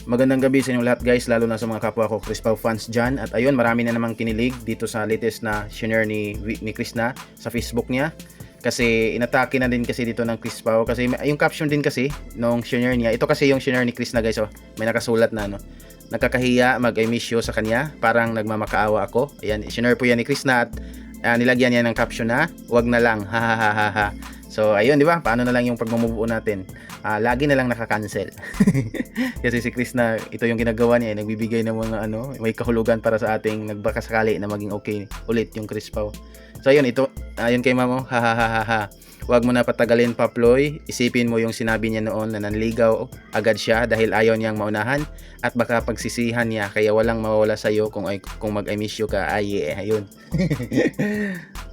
Magandang gabi sa inyo lahat guys, lalo na sa mga kapwa ko Chris Pao fans dyan. At ayun, marami na namang kinilig dito sa latest na shinare ni Krishna sa Facebook niya. Kasi inatake na din kasi dito ng Chris Pao. Kasi yung caption din kasi nung shinare niya. Ito kasi yung shinare ni Krishna guys, oh. May nakasulat na ano. Nakakahiya mag-I miss you sa kanya, parang nagmamakaawa ako. Ayan, shinare po yan ni Krishna at nilagyan niya ng caption na wag na lang, ha ha ha ha ha. So ayun, di ba? Paano na lang yung pagmumubuo natin? Lagi na lang naka-cancel. Kasi si Krishna, ito yung ginagawa niya, nagbibigay ng mga ano, may kahulugan para sa ating nagbakasakali na maging okay ulit yung Chris Pao. So ayun, ito, ayun kay Mamo, ha ha ha ha ha. Huwag mo na patagalin pa, Ploy. Isipin mo yung sinabi niya noon na nanligaw agad siya dahil ayaw niyang maunahan at baka pagsisihan niya kaya walang mawawala sa'yo kung mag-I miss you ka. Ayun.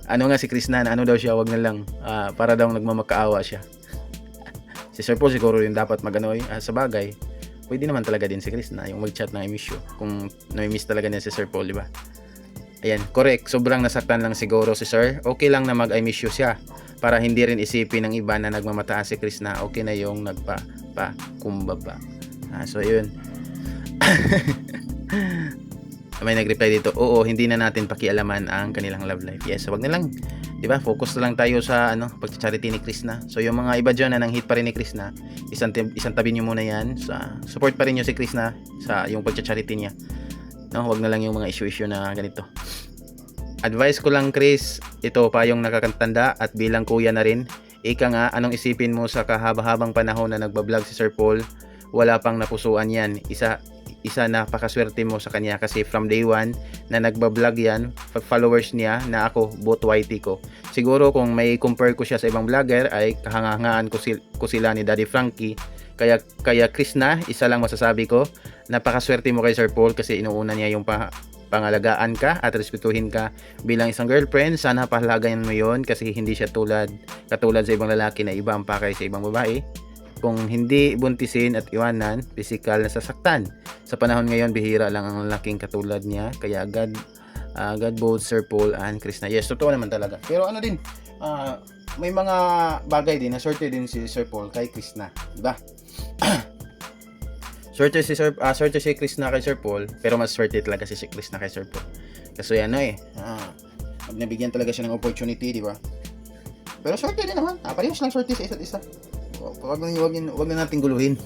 Ano nga si Krishna, ano daw siya, wag na lang. Para daw nagmamakaawa siya. Si Sir Paul siguro yung dapat mag-ano, sa bagay. Pwede naman talaga din si Krishna yung mag-chat ng I miss you. Kung na-miss talaga niya si Sir Paul, di ba? Ayan, correct. Sobrang nasaktan lang siguro si Sir. Okay lang na mag-I miss you siya. Para hindi rin isipin ng iba na nagmamataas si Krishna, okay na yung nagpa-kumbaba. So yun. May nag-reply dito, oo, hindi na natin pakialaman ang kanilang love life. Yes, wag na lang. 'Di ba? Focus na lang tayo sa pag-charity ni Krishna. So yung mga iba diyan na nang hit pa rin ni Krishna, isang tabi niyo muna 'yan. Support pa rin niyo si Krishna sa yung pag-charity niya. No, wag na lang yung mga issue na ganito. Advice ko lang, Chris, ito pa yung nakakatanda at bilang kuya na rin. Ika nga, anong isipin mo sa kahaba-habang panahon na nagbablog si Sir Paul? Wala pang napusuan yan. Isa napakaswerte mo sa kanya kasi from day one na nagbablog yan, followers niya na ako, both YT ko. Siguro kung may compare ko siya sa ibang vlogger ay kahangahangaan ko sila ni Daddy Frankie. Kaya Krishna, isa lang masasabi ko, napakaswerte mo kay Sir Paul kasi inuuna niya yung pangalagaan ka at respetuhin ka bilang isang girlfriend. Sana pahalagayan mo yon kasi hindi siya katulad sa ibang lalaki na iba ang pakay sa ibang babae. Kung hindi buntisin at iwanan, physical na sasaktan. Sa panahon ngayon, bihira lang ang laking katulad niya. Kaya God both Sir Paul and Krishna. Yes, totoo naman talaga. Pero ano din, may mga bagay din na swerte din si Sir Paul kay Krishna, di ba? Swerte si Krishna kay Sir Paul, pero mas swerte talaga si Krishna kay Sir Paul. Kasi pag nabigyan talaga siya ng opportunity, di ba? Pero swerte din naman. Parehas lang swerte sa isa't isa. Wag na nating guluhin.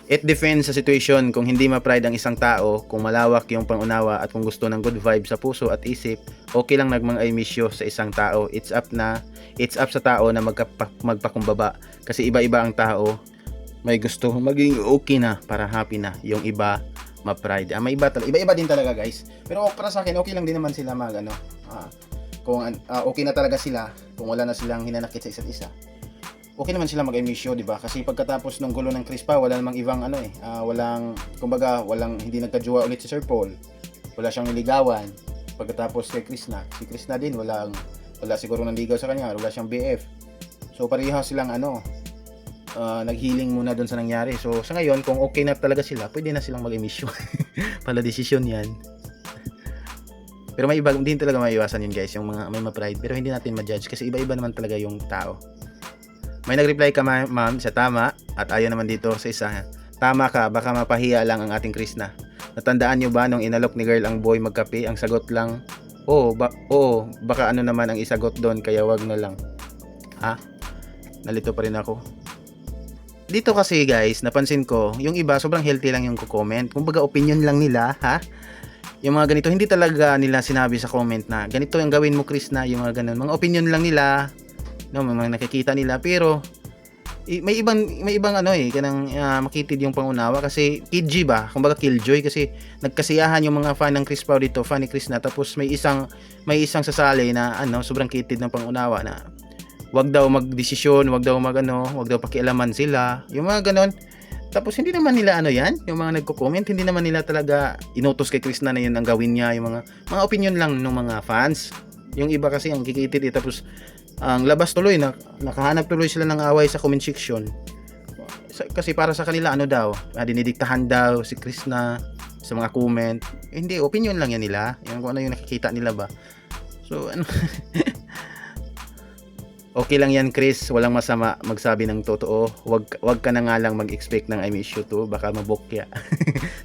It depends sa situation. Kung hindi ma-pride ang isang tao, kung malawak yung pangunawa at kung gusto ng good vibe sa puso at isip, okay lang nagmang-I miss you sa isang tao. It's up sa tao na magpakumbaba. Kasi iba-iba ang tao. May gusto maging okay na para happy na, yung iba ma-pride. May iba din talaga guys. Pero para sa akin okay lang din naman sila kung okay na talaga sila, kung wala na silang hinanakit sa isa't isa. Okay naman sila mag-I miss you, di ba? Kasi pagkatapos ng gulo ng Chris Pao, wala namang ibang hindi nagkajowa ulit si Sir Paul. Wala siyang niligawan. Pagkatapos kay Krishna, si Krishna din wala siguro nanligaw sa kanya, wala siyang BF. So pareha silang nag-healing muna doon sa nangyari. So sa ngayon, kung okay na talaga sila, pwede na silang mag-emission. Pala desisyon yan. Pero may iba din talaga maiwasan yun guys, yung mga may ma-pride. Pero hindi natin ma-judge kasi iba-iba naman talaga yung tao. May nag-reply ka ma'am sa tama at ayaw naman dito sa isa. Tama ka, baka mapahiya lang ang ating Krishna. Natandaan nyo ba nung inalok ni girl ang boy magkape? Ang sagot lang, oo, baka ano naman ang isagot doon kaya wag na lang. Nalito pa rin ako. Dito kasi guys, napansin ko, yung iba sobrang healthy lang yung comment. Kumbaga opinion lang nila, yung mga ganito, hindi talaga nila sinabi sa comment na ganito yung gawin mo Krishna, yung mga ganun. Mga opinion lang nila, mga nakikita nila, pero may ibang kanang makitid yung pangunawa kasi kidji ba? Kumbaga killjoy kasi nagkasiyahan yung mga fan ng Chris Pao dito, fan ni Krishna, tapos may isang sasali na sobrang kitid ng pangunawa na wag daw magdesisyon, wag daw pakialaman sila, yung mga ganon. Tapos hindi naman nila yung mga nagko-comment, hindi naman nila talaga inutos kay Krishna na yun ang gawin niya, yung mga opinion lang ng mga fans. Yung iba kasi ang kikitid tapos ang labas tuloy nakahanap tuloy sila ng away sa comment section. Kasi para sa kanila dinidiktahan daw si Krishna sa mga comment. Hindi, opinion lang yan nila. Yung kung ano yung nakikita nila ba. So Okay lang yan, Chris. Walang masama magsabi ng totoo. Wag ka na nga lang mag-expect ng I miss you too. Baka mabokya.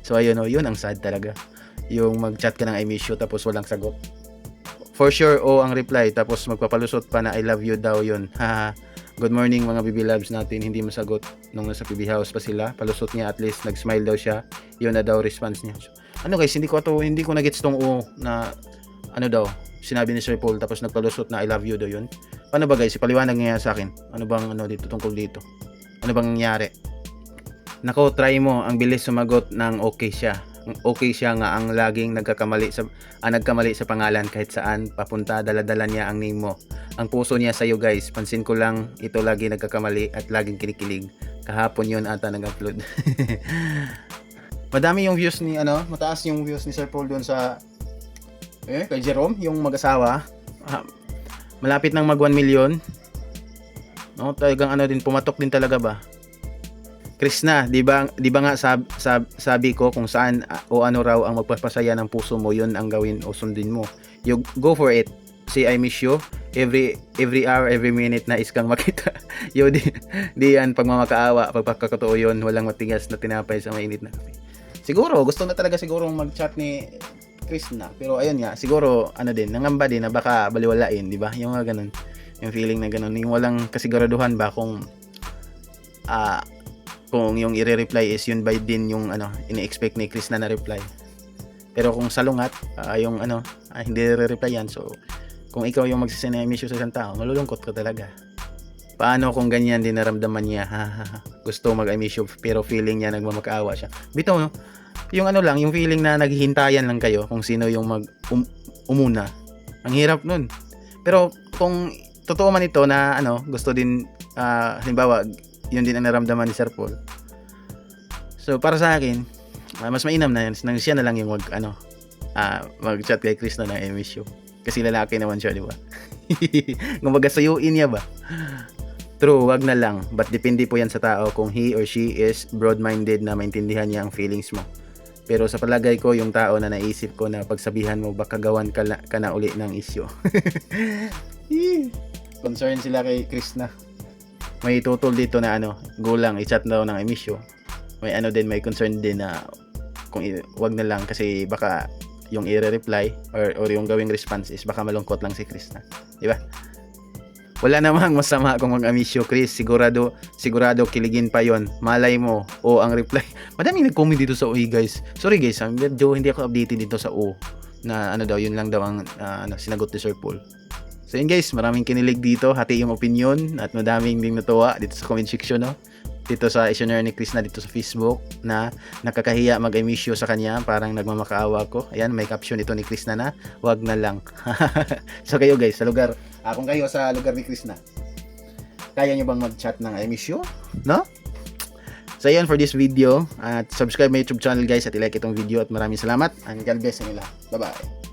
So ayun oh, yun ang sad talaga. Yung mag-chat ka ng I miss you tapos walang sagot. For sure, ang reply. Tapos magpapalusot pa na I love you daw yun. Haha. Good morning mga BB Loves natin. Hindi masagot nung nasa PB House pa sila. Palusot niya at least. Nag-smile daw siya. Yun na daw response niya. So, ano guys, hindi ko na-gets tong na ano daw. Sinabi ni Sir Paul tapos nagpalusot na I love you daw yun. Paano ba guys? Ipaliwanag niya sa akin. Ano bang dito tungkol dito? Ano bang nangyari? Nako, try mo. Ang bilis sumagot ng okay siya. Okay siya nga ang laging nagkamali sa pangalan kahit saan papunta, dala-dala niya ang name mo. Ang puso niya sa iyo guys. Pansin ko lang ito lagi nagkakamali at laging kinikilig. Kahapon yun ata nag-upload. Madami yung views ni mataas yung views ni Sir Paul doon sa kay Jerome, yung mag-asawa. Malapit nang mag 1 million. No, talagang din pumatok din talaga ba? Krishna, di ba nga sabi ko kung saan o ano raw ang magpapasaya ng puso mo, yun ang gawin o sundin mo. You go for it. Say I miss you every hour, every minute na iskang makita. Yo di yan pagmamakaawa, pagpagkakatotoo yun, walang matigas na tinapay sa mainit na kape. Siguro gusto na talaga siguro mag-chat ni Krishna, pero ayun nga, siguro nangamba din na baka baliwalain, di ba? Yung ganun, yung feeling na ganun, yung walang kasiguraduhan ba kung yung i-reply is yun ba din yung ini-expect ni Krishna na reply. Pero kung salungat, yung hindi re-reply yan, so kung ikaw yung magsisend ng issue sa isang tao, malulungkot ka talaga. Paano kung ganyan din naramdaman niya? Gusto mag-I miss you pero feeling niya nagmamakaawa siya. Bitaw, no? Yung lang, yung feeling na naghihintayan lang kayo kung sino yung umuna. Ang hirap nun. Pero kung totoo man ito na gusto din, halimbawa, yun din ang naramdaman ni Sir Paul. So para sa akin, mas mainam na yan, siya na lang yung mag-chat kay Chris na I miss you. Kasi lalaki naman siya, di ba? Kumbaga sayuin niya ba? True, wag na lang. But depende po yan sa tao kung he or she is broad-minded na maintindihan niya ang feelings mo. Pero sa palagay ko, yung tao na naisip ko na pagsabihan mo, baka gawan ka na uli ng issue. Concern sila kay Chris na. May tutol dito na gulang, i-chat daw ng I miss you. May may concern din na kung wag na lang kasi baka yung i-reply or yung gawing response is baka malungkot lang si Chris na. Di ba? Wala namang masama kung mag-I miss you, Chris. Sigurado kiligin pa yon. Malay mo, ang reply. Madaming nag-comment dito sa guys. Sorry guys, medyo hindi ako updated dito sa na daw, yun lang daw ang sinagot ni Sir Paul. So yun guys, maraming kinilig dito, hati yung opinion at madaming ding natuwa dito sa comment section, no? Dito sa i-share ni Chris na dito sa Facebook na nakakahiya mag-I miss you sa kanya, parang nagmamakaawa ko. Ayan, may caption ito ni Chris na wag na lang. So kayo guys, sa lugar, kung kayo sa lugar ni Chris na, kaya nyo bang mag-chat ng I miss you? No? So ayan for this video, at subscribe my YouTube channel guys at i-like itong video at maraming salamat and God bless sa inyo lahat. Bye bye.